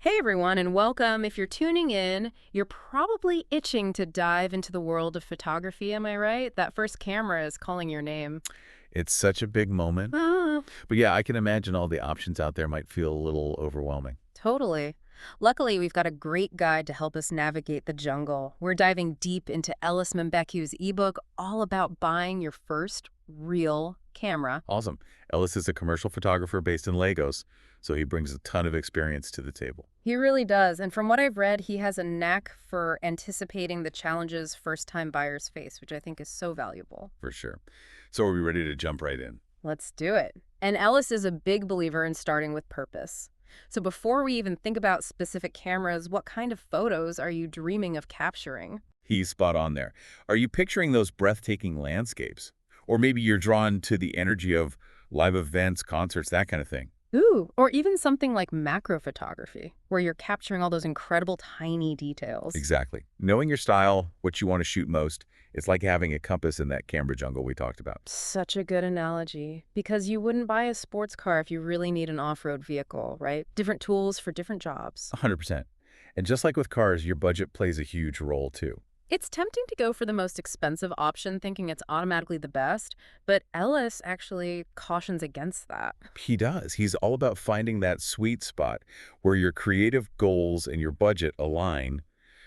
Hey everyone, and welcome. If you're tuning in, you're probably itching to dive into the world of photography, am I right? That first camera is calling your name. It's such a big moment. Ah, But yeah, I can imagine all the options out there might feel a little overwhelming. totally. Luckily, we've got a great guide to help us navigate the jungle. We're diving deep into Ellis Mbeku's ebook all about buying your first real camera. Awesome. Ellis is a commercial photographer based in Lagos, so he brings a ton of experience to the table, He really does. And from what I've read, he has a knack for anticipating the challenges first-time buyers face, which I think is so valuable. for sure. So are we ready to jump right in? Let's do it. And Ellis is a big believer in starting with purpose. So before we even think about specific cameras, what kind of photos are you dreaming of capturing? He's spot on there. Are you picturing those breathtaking landscapes? Or maybe you're drawn to the energy of live events, concerts, that kind of thing. Ooh, or even something like macro photography, where you're capturing all those incredible tiny details. Exactly. Knowing your style, what you want to shoot most, it's like having a compass in that camera jungle we talked about. Such a good analogy, because you wouldn't buy a sports car if you really need an off-road vehicle, right? Different tools for different jobs. 100%. And just like with cars, your budget plays a huge role too. It's tempting to go for the most expensive option thinking it's automatically the best, but Ellis actually cautions against that. He does. He's all about finding that sweet spot where your creative goals and your budget align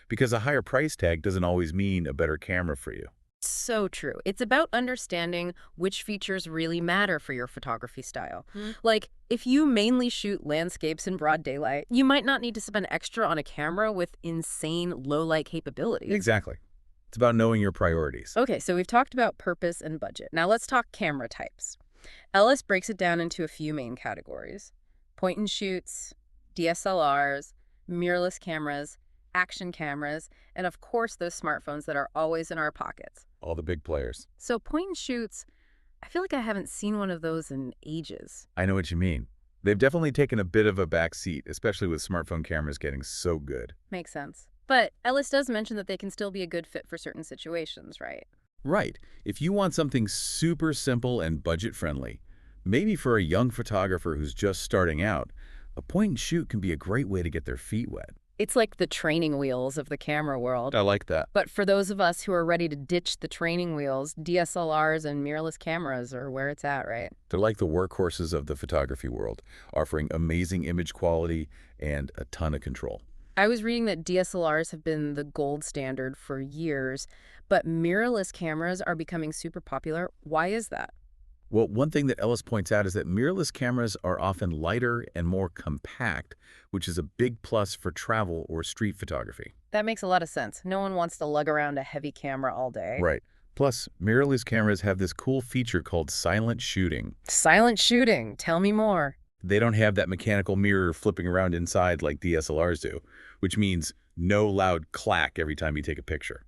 because a higher price tag doesn't always mean a better camera for you. So true. It's about understanding which features really matter for your photography style. Like, if you mainly shoot landscapes in broad daylight, you might not need to spend extra on a camera with insane low-light capabilities. Exactly. It's about knowing your priorities. Okay, so we've talked about purpose and budget. Now let's talk camera types. Ellis breaks it down into a few main categories: point and shoots, DSLRs, mirrorless cameras, action cameras, and of course those smartphones that are always in our pockets. All the big players. So point and shoots, I feel like I haven't seen one of those in ages. I know what you mean. They've definitely taken a bit of a back seat, especially with smartphone cameras getting so good. Makes sense. But Ellis does mention that they can still be a good fit for certain situations, right? Right. If you want something super simple and budget-friendly, maybe for a young photographer who's just starting out, a point and shoot can be a great way to get their feet wet. It's like the training wheels of the camera world. I like that. But for those of us who are ready to ditch the training wheels, DSLRs and mirrorless cameras are where it's at, right? They're like the workhorses of the photography world, offering amazing image quality and a ton of control. I was reading that DSLRs have been the gold standard for years, but mirrorless cameras are becoming super popular. Why is that? Well, one thing that Ellis points out is that mirrorless cameras are often lighter and more compact, which is a big plus for travel or street photography. That makes a lot of sense. No one wants to lug around a heavy camera all day. Right. Plus, mirrorless cameras have this cool feature called silent shooting. Silent shooting. Tell me more. They don't have that mechanical mirror flipping around inside like DSLRs do, which means no loud clack every time you take a picture.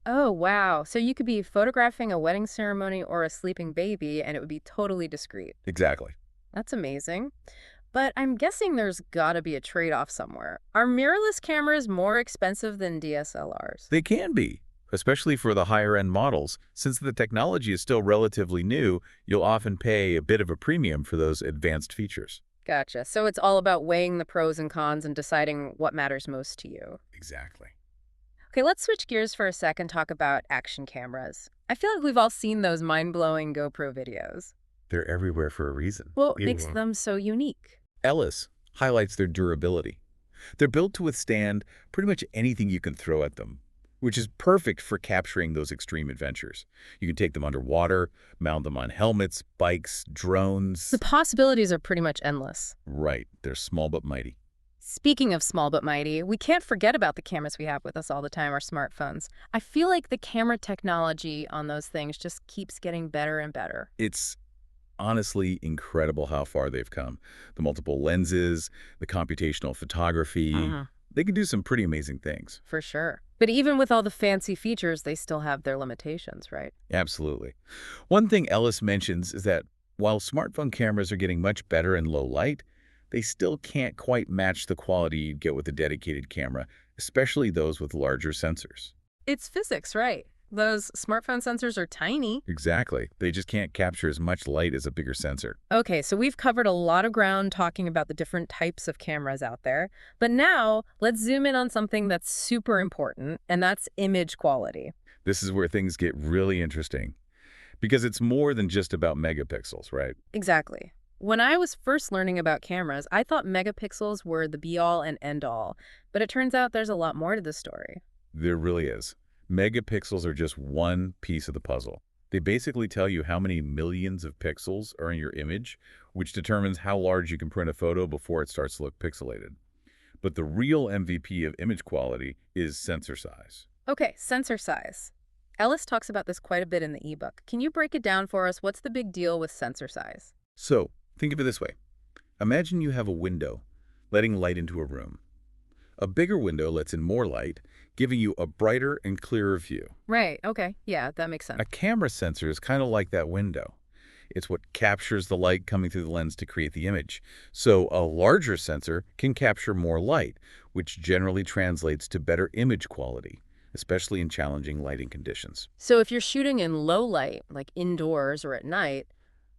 Oh, wow. So you could be photographing a wedding ceremony or a sleeping baby, and it would be totally discreet. Exactly. That's amazing. But I'm guessing there's gotta be a trade-off somewhere. Are mirrorless cameras more expensive than DSLRs? They can be, especially for the higher-end models. Since the technology is still relatively new, you'll often pay a bit of a premium for those advanced features. Gotcha. So it's all about weighing the pros and cons and deciding what matters most to you. Exactly. Okay, let's switch gears for a sec and talk about action cameras. I feel like we've all seen those mind-blowing GoPro videos. They're everywhere for a reason. What makes them so unique? Ellis highlights their durability. They're built to withstand pretty much anything you can throw at them, which is perfect for capturing those extreme adventures. You can take them underwater, mount them on helmets, bikes, drones. The possibilities are pretty much endless. Right, they're small but mighty. Speaking of small but mighty, we can't forget about the cameras we have with us all the time, our smartphones. I feel like the camera technology on those things just keeps getting better and better. It's honestly incredible how far they've come. The multiple lenses, the computational photography, they can do some pretty amazing things. For sure. But even with all the fancy features, they still have their limitations, right? Absolutely. One thing Ellis mentions is that while smartphone cameras are getting much better in low light, they still can't quite match the quality you'd get with a dedicated camera, especially those with larger sensors. It's physics, right? Those smartphone sensors are tiny. Exactly. They just can't capture as much light as a bigger sensor. Okay, so we've covered a lot of ground talking about the different types of cameras out there. But now let's zoom in on something that's super important, and that's image quality. This is where things get really interesting because it's more than just about megapixels, right? Exactly. When I was first learning about cameras, I thought megapixels were the be-all and end-all, but it turns out there's a lot more to the story. There really is. Megapixels are just one piece of the puzzle. They basically tell you how many millions of pixels are in your image, which determines how large you can print a photo before it starts to look pixelated. But the real MVP of image quality is sensor size. Okay, sensor size. Ellis talks about this quite a bit in the ebook. Can you break it down for us? What's the big deal with sensor size? So, think of it this way. Imagine you have a window, letting light into a room. A bigger window lets in more light, giving you a brighter and clearer view. Right, okay. Yeah, that makes sense. A camera sensor is kind of like that window. It's what captures the light coming through the lens to create the image. So a larger sensor can capture more light, which generally translates to better image quality, especially in challenging lighting conditions. So if you're shooting in low light, like indoors or at night,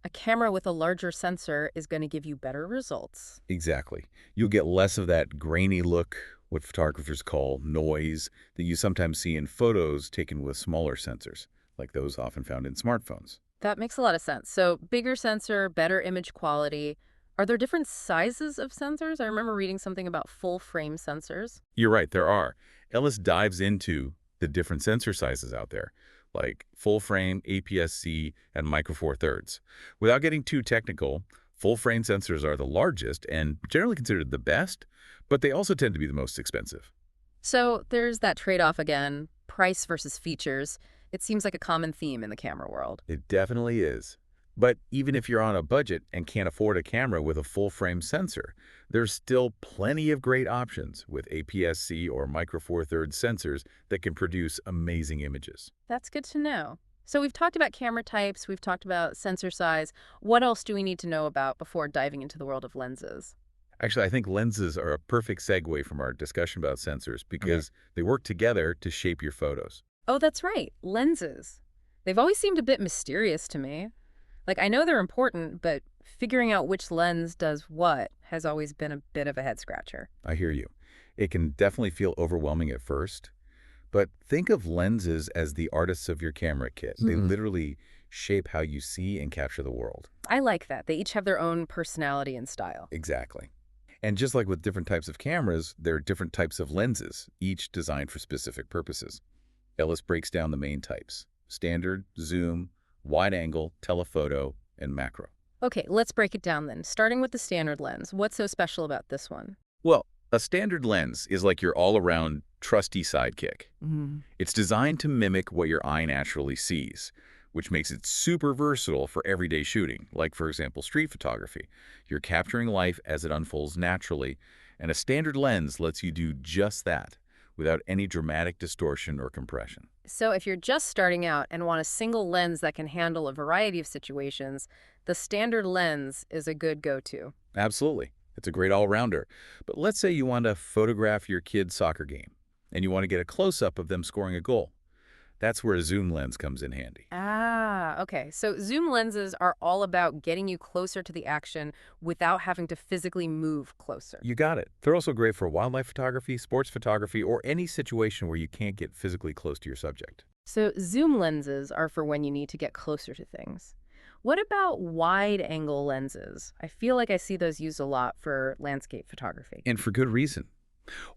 a camera with a larger sensor is going to give you better results. Exactly. You'll get less of that grainy look, what photographers call noise, that you sometimes see in photos taken with smaller sensors, like those often found in smartphones. That makes a lot of sense. So bigger sensor, better image quality. Are there different sizes of sensors? I remember reading something about full frame sensors. You're right, there are. Ellis dives into the different sensor sizes out there, like full frame, APS-C, and micro four thirds. Without getting too technical, full frame sensors are the largest and generally considered the best, but they also tend to be the most expensive. So there's that trade-off again, price versus features. It seems like a common theme in the camera world. It definitely is. But even if you're on a budget and can't afford a camera with a full-frame sensor, there's still plenty of great options with APS-C or micro four thirds sensors that can produce amazing images. That's good to know. So we've talked about camera types, we've talked about sensor size. What else do we need to know about before diving into the world of lenses? Actually, I think lenses are a perfect segue from our discussion about sensors because they work together to shape your photos. Oh, that's right, lenses. They've always seemed a bit mysterious to me. Like, I know they're important, but figuring out which lens does what has always been a bit of a head scratcher. I hear you. It can definitely feel overwhelming at first, but think of lenses as the artists of your camera kit. They literally shape how you see and capture the world. I like that. They each have their own personality and style. Exactly. And just like with different types of cameras, there are different types of lenses, each designed for specific purposes. Ellis breaks down the main types: standard, zoom, wide angle, telephoto, and macro. Okay, let's break it down then. Starting with the standard lens. What's so special about this one? Well, a standard lens is like your all-around trusty sidekick. It's designed to mimic what your eye naturally sees, which makes it super versatile for everyday shooting, like, for example, street photography. You're capturing life as it unfolds naturally, and a standard lens lets you do just that without any dramatic distortion or compression. So if you're just starting out and want a single lens that can handle a variety of situations, the standard lens is a good go-to. Absolutely. It's a great all-rounder. But let's say you want to photograph your kid's soccer game, and you want to get a close-up of them scoring a goal. That's where a zoom lens comes in handy. Ah, okay. So zoom lenses are all about getting you closer to the action without having to physically move closer. You got it. They're also great for wildlife photography, sports photography, or any situation where you can't get physically close to your subject. So zoom lenses are for when you need to get closer to things. What about wide-angle lenses? I feel like I see those used a lot for landscape photography. And for good reason.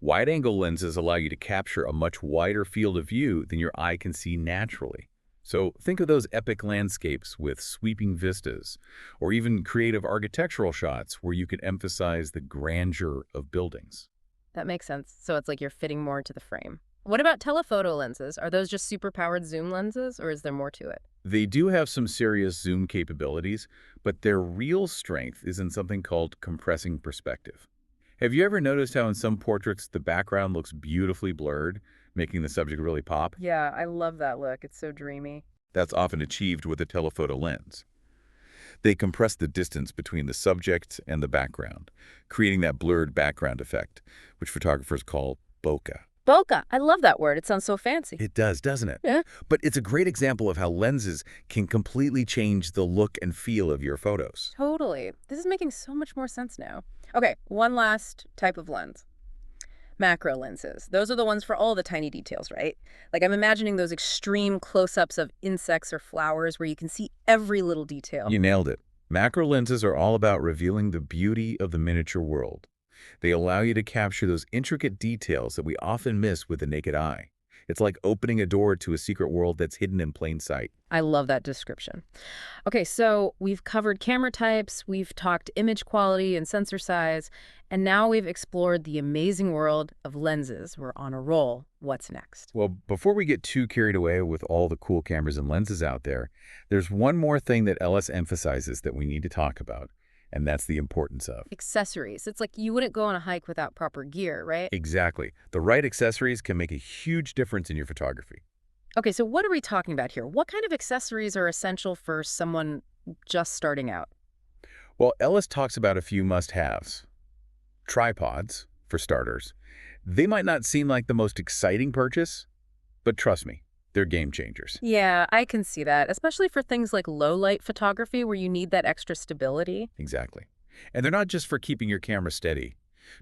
Wide-angle lenses allow you to capture a much wider field of view than your eye can see naturally. So think of those epic landscapes with sweeping vistas, or even creative architectural shots where you can emphasize the grandeur of buildings. That makes sense. So it's like you're fitting more into the frame. What about telephoto lenses? Are those just super-powered zoom lenses, or is there more to it? They do have some serious zoom capabilities, but their real strength is in something called compressing perspective. Have you ever noticed how in some portraits the background looks beautifully blurred, making the subject really pop? Yeah, I love that look. It's so dreamy. That's often achieved with a telephoto lens. They compress the distance between the subject and the background, creating that blurred background effect, which photographers call bokeh. Bokeh. I love that word. It sounds so fancy. It does, doesn't it? Yeah. But it's a great example of how lenses can completely change the look and feel of your photos. Totally. This is making so much more sense now. Okay, one last type of lens. Macro lenses. Those are the ones for all the tiny details, right? Like I'm imagining those extreme close-ups of insects or flowers where you can see every little detail. You nailed it. Macro lenses are all about revealing the beauty of the miniature world. They allow you to capture those intricate details that we often miss with the naked eye. It's like opening a door to a secret world that's hidden in plain sight. I love that description. Okay, so we've covered camera types, we've talked image quality and sensor size, and now we've explored the amazing world of lenses. We're on a roll. What's next? Well, before we get too carried away with all the cool cameras and lenses out there, there's one more thing that Ellis emphasizes that we need to talk about, and that's the importance of. Accessories. It's like you wouldn't go on a hike without proper gear, right? Exactly. The right accessories can make a huge difference in your photography. Okay, so what are we talking about here? What kind of accessories are essential for someone just starting out? Well, Ellis talks about a few must-haves. Tripods, for starters. They might not seem like the most exciting purchase, but trust me, they're game changers. Yeah, I can see that, especially for things like low-light photography where you need that extra stability. Exactly. And they're not just for keeping your camera steady.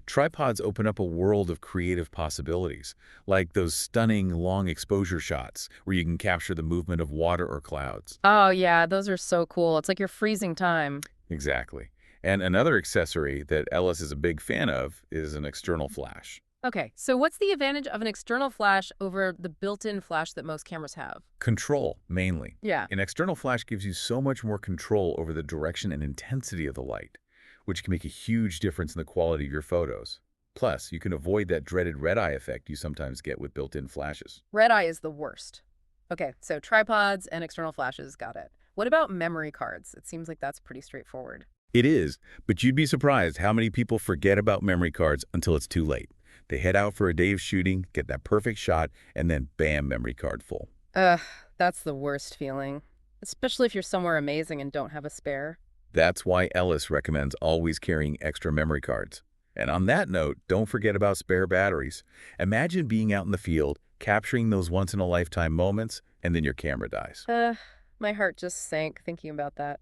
Tripods open up a world of creative possibilities, like those stunning long exposure shots where you can capture the movement of water or clouds. Oh, yeah, those are so cool. It's like you're freezing time. Exactly. And another accessory that Ellis is a big fan of is an external flash. Okay, so what's the advantage of an external flash over the built-in flash that most cameras have? Control, mainly. Yeah. An external flash gives you so much more control over the direction and intensity of the light, which can make a huge difference in the quality of your photos. Plus, you can avoid that dreaded red eye effect you sometimes get with built-in flashes. Red eye is the worst. Okay, so tripods and external flashes, got it. What about memory cards? It seems like that's pretty straightforward. It is, but you'd be surprised how many people forget about memory cards until it's too late. They head out for a day of shooting, get that perfect shot, and then bam, memory card full. Ugh, that's the worst feeling. Especially if you're somewhere amazing and don't have a spare. That's why Ellis recommends always carrying extra memory cards. And on that note, don't forget about spare batteries. Imagine being out in the field, capturing those once-in-a-lifetime moments, and then your camera dies. My heart just sank thinking about that.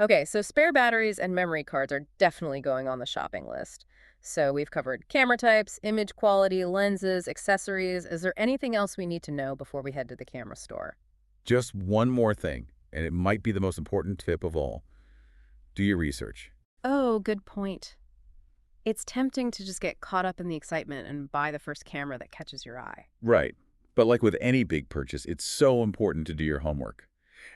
Okay, so spare batteries and memory cards are definitely going on the shopping list. So we've covered camera types, image quality, lenses, accessories. Is there anything else we need to know before we head to the camera store? Just one more thing, and it might be the most important tip of all. Do your research. Oh, good point. It's tempting to just get caught up in the excitement and buy the first camera that catches your eye. Right. But like with any big purchase, it's so important to do your homework.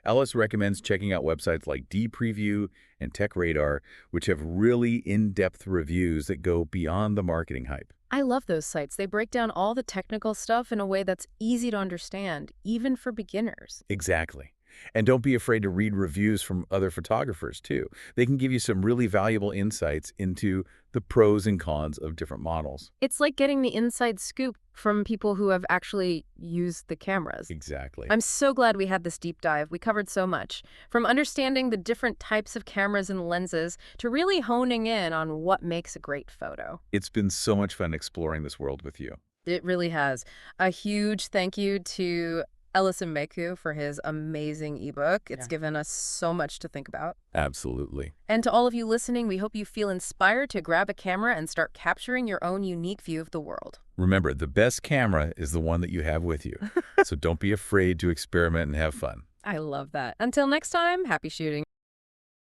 Ellis recommends checking out websites like DPreview and TechRadar, which have really in-depth reviews that go beyond the marketing hype. I love those sites. They break down all the technical stuff in a way that's easy to understand, even for beginners. Exactly. And don't be afraid to read reviews from other photographers, too. They can give you some really valuable insights into the pros and cons of different models. It's like getting the inside scoop from people who have actually used the cameras. Exactly. I'm so glad we had this deep dive. We covered so much, from understanding the different types of cameras and lenses to really honing in on what makes a great photo. It's been so much fun exploring this world with you. It really has. A huge thank you to Ellis Mbeku for his amazing ebook. It's given us so much to think about. Absolutely. And to all of you listening, we hope you feel inspired to grab a camera and start capturing your own unique view of the world. Remember, the best camera is the one that you have with you. So don't be afraid to experiment and have fun. I love that. Until next time, happy shooting.